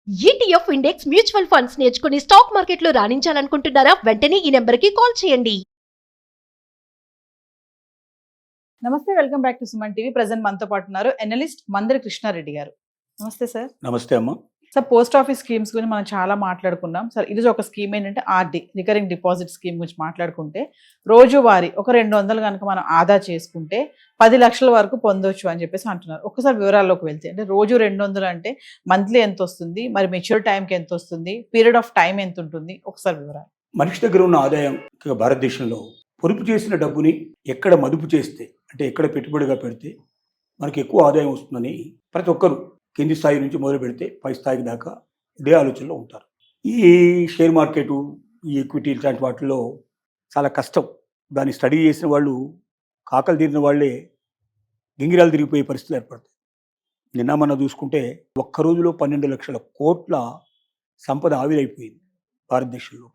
ETF index mutual funds నేర్చుకుని stock మార్కెట్లో రాణించాలనుకుంటున్నారా? వెంటనే ఈ నెంబర్కి కాల్ చేయండి. నమస్తే, welcome back to Suman TV. Present మనతో పాటు ఉన్నారు ఎనలిస్ట్ మందరి కృష్ణారెడ్డి గారు. నమస్తే సార్. నమస్తే అమ్మ. సార్, పోస్ట్ ఆఫీస్ స్కీమ్స్ గురించి మనం చాలా మాట్లాడుకున్నాం సార్. ఇది ఒక స్కీమ్ ఏంటంటే ఆర్డి, రికరింగ్ డిపాజిట్ స్కీమ్ గురించి మాట్లాడుకుంటే రోజువారీ ఒక 200 కనుక మనం ఆదా చేసుకుంటే 10 లక్షల వరకు పొందొచ్చు అని చెప్పేసి అంటున్నారు. ఒక్కసారి వివరాల్లోకి వెళ్తే, అంటే రోజు 200 అంటే మంత్లీ ఎంత వస్తుంది, మరి మెచ్యూర్ టైంకి ఎంత వస్తుంది, పీరియడ్ ఆఫ్ టైం ఎంత ఉంటుంది, ఒకసారి వివరాలు. మనిషి దగ్గర ఉన్న ఆదాయం భారతదేశంలో పొదుపు చేసిన డబ్బుని ఎక్కడ మదుపు చేస్తే, అంటే ఎక్కడ పెట్టుబడిగా పెడితే మనకి ఎక్కువ ఆదాయం వస్తుందని ప్రతి ఒక్కరు కింది స్థాయి నుంచి మొదలు పెడితే పై స్థాయికి దాకా ఇదే ఆలోచనలో ఉంటారు. ఈ షేర్ మార్కెటు, ఈ ఈక్విటీ ఇలాంటి వాటిల్లో చాలా కష్టం. దాన్ని స్టడీ చేసిన వాళ్ళు, కాకలు తీరిన వాళ్ళే గింగిరాలు తిరిగిపోయే పరిస్థితులు ఏర్పడతాయి. నిన్న మొన్న చూసుకుంటే ఒక్క రోజులో 12 లక్షల కోట్ల సంపద ఆవిరైపోయింది భారతదేశంలో.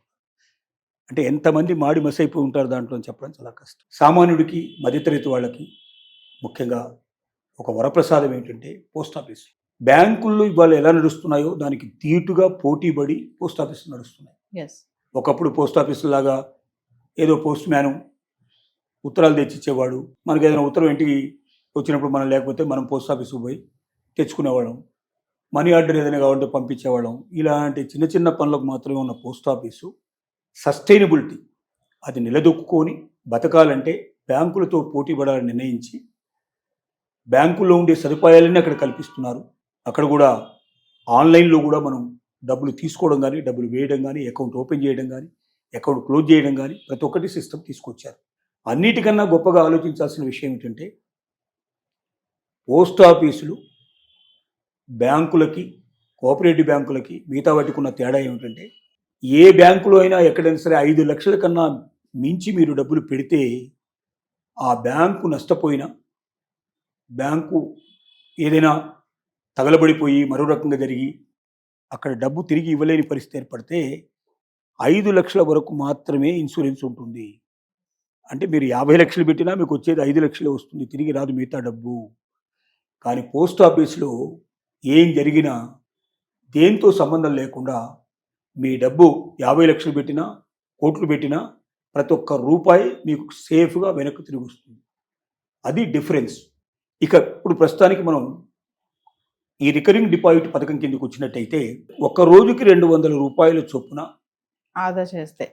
అంటే ఎంతమంది మాడి మసైపోయి ఉంటారు దాంట్లో అని చెప్పడం చాలా కష్టం. సామాన్యుడికి, మధ్యతరగతి వాళ్ళకి ముఖ్యంగా ఒక వరప్రసాదం ఏంటంటే పోస్ట్ ఆఫీస్. బ్యాంకుల్లో ఇవాళ ఎలా నడుస్తున్నాయో దానికి ధీటుగా పోటీపడి పోస్ట్ ఆఫీసులు నడుస్తున్నాయి. ఒకప్పుడు పోస్ట్ ఆఫీసు లాగా ఏదో పోస్ట్ మ్యాను ఉత్తరాలు తెచ్చిచ్చేవాడు. మనకి ఏదైనా ఉత్తరం ఇంటికి వచ్చినప్పుడు మనం లేకపోతే మనం పోస్ట్ ఆఫీసుకు పోయి తెచ్చుకునేవాళ్ళం. మనీ ఆర్డర్ ఏదైనా కావాలంటే పంపించేవాళ్ళం. ఇలాంటి చిన్న చిన్న పనులకు మాత్రమే ఉన్న పోస్ట్ ఆఫీసు సస్టైనబిలిటీ, అది నిలదొక్కుని బతకాలంటే బ్యాంకులతో పోటీ పడాలని నిర్ణయించి బ్యాంకుల్లో ఉండే సదుపాయాలన్నీ అక్కడ కల్పిస్తున్నారు. అక్కడ కూడా ఆన్లైన్లో కూడా మనం డబ్బులు తీసుకోవడం కానీ, డబ్బులు వేయడం కానీ, అకౌంట్ ఓపెన్ చేయడం కానీ, అకౌంట్ క్లోజ్ చేయడం కానీ ప్రతి ఒక్కటి సిస్టమ్ తీసుకొచ్చారు. అన్నిటికన్నా గొప్పగా ఆలోచించాల్సిన విషయం ఏంటంటే పోస్ట్ ఆఫీసులు బ్యాంకులకి, కోఆపరేటివ్ బ్యాంకులకి మిగతా వాటికి ఉన్న తేడా ఏమిటంటే, ఏ బ్యాంకులో అయినా ఎక్కడైనా సరే 5 లక్షల కన్నా మించి మీరు డబ్బులు పెడితే ఆ బ్యాంకు నష్టపోయినా, బ్యాంకు ఏదైనా తగలబడిపోయి మరో రకంగా జరిగి అక్కడ డబ్బు తిరిగి ఇవ్వలేని పరిస్థితి ఏర్పడితే 5 లక్షల వరకు మాత్రమే ఇన్సూరెన్స్ ఉంటుంది. అంటే మీరు 50 లక్షలు పెట్టినా మీకు వచ్చేది 5 లక్షలే వస్తుంది, తిరిగి రాదు మిగతా డబ్బు. కానీ పోస్ట్ ఆఫీస్లో ఏం జరిగినా దేంతో సంబంధం లేకుండా మీ డబ్బు 50 లక్షలు పెట్టినా, కోట్లు పెట్టినా ప్రతి ఒక్క రూపాయి మీకు సేఫ్గా వెనక్కి తిరిగి వస్తుంది. అది డిఫరెన్స్. ఇక ఇప్పుడు ప్రస్తుతానికి మనం ఈ రికరింగ్ డిపాజిట్ పథకం కిందకి వచ్చినట్టయితే ఒక్క రోజుకి 200 రూపాయల చొప్పున ఆదా చేస్తే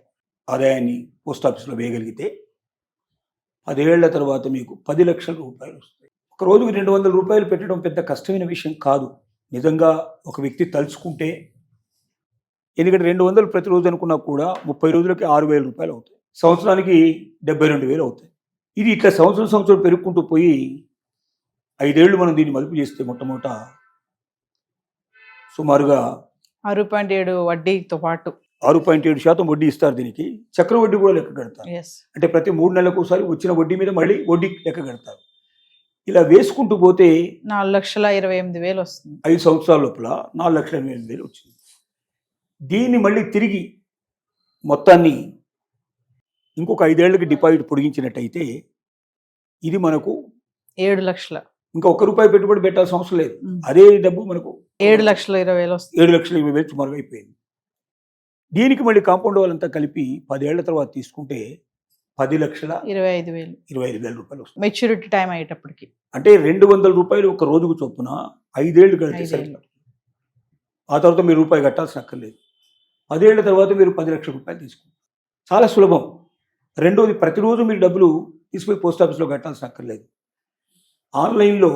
ఆదాయాన్ని పోస్ట్ ఆఫీస్లో వేయగలిగితే 10 ఏళ్ల తర్వాత మీకు 10 లక్షల రూపాయలు వస్తాయి. ఒక రోజుకి 200 రూపాయలు పెట్టడం పెద్ద కష్టమైన విషయం కాదు నిజంగా ఒక వ్యక్తి తలుచుకుంటే. ఎందుకంటే 200 ప్రతిరోజు అనుకున్నా కూడా 30 రోజులకి 6,000 రూపాయలు అవుతాయి. సంవత్సరానికి 72,000 అవుతాయి. ఇది ఇట్లా సంవత్సరం పెరుగుకుంటూ పోయి 5 ఏళ్ళు మనం దీన్ని మదుపు చేస్తే మొట్టమొదట సుమారుగా 6.7 వడ్డీతో పాటు 6.7% వడ్డీ ఇస్తారు. దీనికి చక్ర వడ్డీ కూడా లెక్క కడతారు. అంటే ప్రతి 3 నెలలకు ఒకసారి వచ్చిన వడ్డీ మీద మళ్ళీ వడ్డీ లెక్క కడతారు. ఇలా వేసుకుంటూ పోతే 4,28,000 వస్తుంది. 5 సంవత్సరాల లోపల 4,28,000 వచ్చింది. దీన్ని మళ్ళీ తిరిగి మొత్తాన్ని ఇంకొక 5 ఏళ్ళకి డిపాజిట్ పొడిగించినట్టయితే ఇది మనకు 7 లక్షలు. ఇంకా ₹1 పెట్టుబడి పెట్టాల్సిన అవసరం లేదు. అదే డబ్బు మనకు 7,20,000 వస్తుంది. 7,20,000 సుమారుగా అయిపోయింది. దీనికి మళ్ళీ కాంపౌండ్ వాళ్ళంతా కలిపి 10 ఏళ్ల తర్వాత తీసుకుంటే 10,25,000 రూపాయలు వస్తుంది. మెచ్యూరిటీ టైం అయ్యేటప్పటికి అంటే 200 రూపాయలు ఒక రోజుకు చొప్పున 5 ఏళ్ళు కడితే సరిపోతుంది. ఆ తర్వాత మీరు రూపాయి కట్టాల్సిన అక్కర్లేదు. 10 ఏళ్ల తర్వాత మీరు 10 లక్షల రూపాయలు తీసుకుంటారు. చాలా సులభం. రెండోది, ప్రతిరోజు మీరు డబ్బులు తీసుకుపోయి పోస్ట్ ఆఫీస్లో కట్టాల్సిన అక్కర్లేదు. ఆన్లైన్లో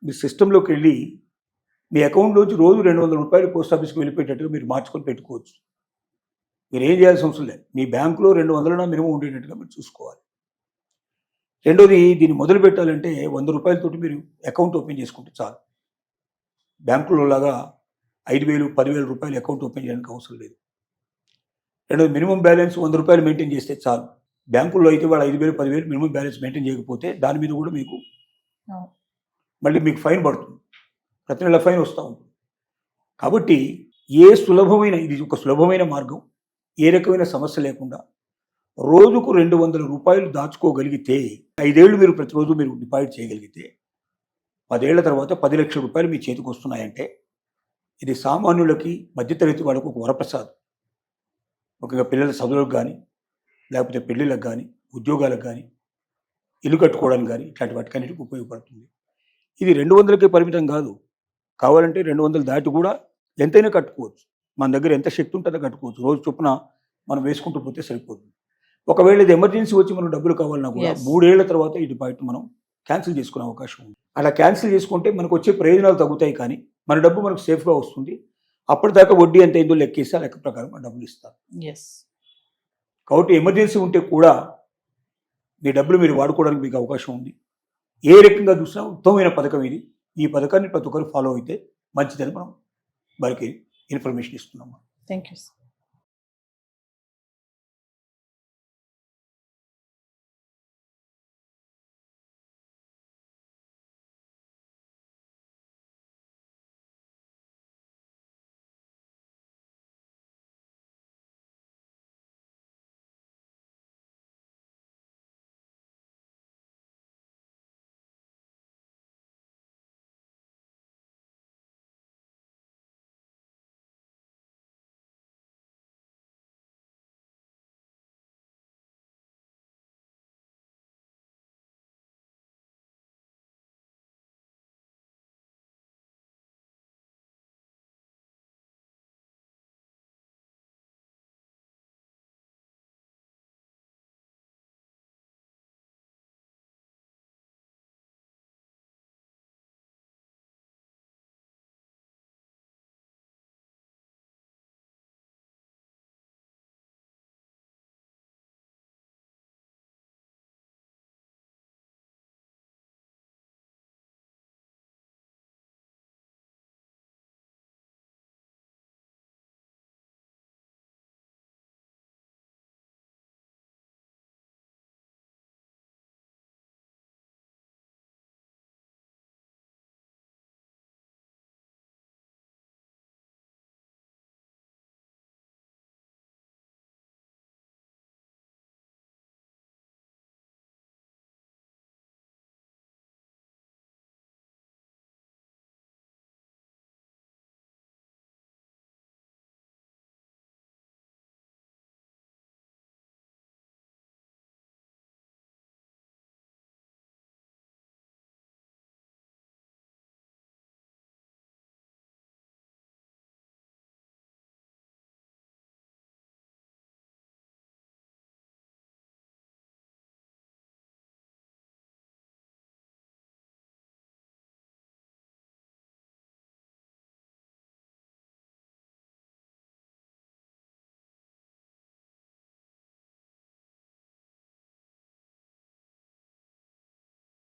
మీ సిస్టంలోకి వెళ్ళి మీ అకౌంట్లోంచి రోజు 200 రూపాయలు పోస్ట్ ఆఫీస్కి వెళ్ళిపోయేటట్టుగా మీరు మార్చుకొని పెట్టుకోవచ్చు. మీరు ఏం చేయాల్సిన అవసరం లేదు. మీ బ్యాంకులో 200 మినిమం ఉండేటట్టుగా మీరు చూసుకోవాలి. రెండోది, దీన్ని మొదలు పెట్టాలంటే 100 రూపాయలతోటి మీరు అకౌంట్ ఓపెన్ చేసుకుంటే చాలు. బ్యాంకులో లాగా 5,000, 10,000 రూపాయలు అకౌంట్ ఓపెన్ చేయడానికి అవసరం లేదు. రెండోది, మినిమం బ్యాలెన్స్ 100 రూపాయలు మెయింటైన్ చేస్తే చాలు. బ్యాంకుల్లో అయితే వాళ్ళు 5,000, 10,000 మినిమం బ్యాలెన్స్ మెయింటైన్ చేయకపోతే దాని మీద కూడా మీకు మళ్ళీ మీకు ఫైన్ పడుతుంది. ప్రతి నెల ఫైన్ వస్తూ ఉంటుంది. కాబట్టి ఇది ఒక సులభమైన మార్గం. ఏ రకమైన సమస్య లేకుండా రోజుకు 200 రూపాయలు దాచుకోగలిగితే 5 ఏళ్ళు మీరు ప్రతిరోజు మీరు డిపాజిట్ చేయగలిగితే 10 ఏళ్ల తర్వాత 10 లక్షల రూపాయలు మీ చేతికి వస్తున్నాయంటే ఇది సామాన్యులకి మధ్యతరగతి వాళ్ళకు ఒక వరప్రసాదం. ముఖ్యంగా పిల్లల చదువులకు కానీ, లేకపోతే పెళ్ళిళ్ళకు కానీ, ఉద్యోగాలకు కానీ, ఇల్లు కట్టుకోవడానికి కానీ, ఇట్లాంటి వాటికన్నిటికి ఉపయోగపడుతుంది. ఇది 200కే పరిమితం కాదు. కావాలంటే 200 దాటి కూడా ఎంతైనా కట్టుకోవచ్చు. మన దగ్గర ఎంత శక్తి ఉంటుందో కట్టుకోవచ్చు. రోజు చొప్పున మనం వేసుకుంటూ పోతే సరిపోతుంది. ఒకవేళ ఇది ఎమర్జెన్సీ వచ్చి మనకు డబ్బులు కావాలన్నా కూడా Yes. 3 ఏళ్ల తర్వాత ఈ డిపాజిట్ మనం క్యాన్సిల్ చేసుకునే అవకాశం ఉంది. అలా క్యాన్సిల్ చేసుకుంటే మనకు వచ్చే ప్రయోజనాలు తగ్గుతాయి, కానీ మన డబ్బు మనకు సేఫ్గా వస్తుంది. అప్పటిదాకా వడ్డీ ఎంత అయిందో లెక్కేసి ఆ లెక్క ప్రకారం మన డబ్బులు ఇస్తారు. ఎస్. కాబట్టి ఎమర్జెన్సీ ఉంటే కూడా మీ డబ్బులు మీరు వాడుకోవడానికి మీకు అవకాశం ఉంది. ఏ రకంగా చూసినా ఉత్తమమైన పథకం ఇది. ఈ పథకాన్ని ప్రతి ఒక్కరు ఫాలో అయితే మంచిదని మనం వారికి ఇన్ఫర్మేషన్ ఇస్తున్నాము. Thank you.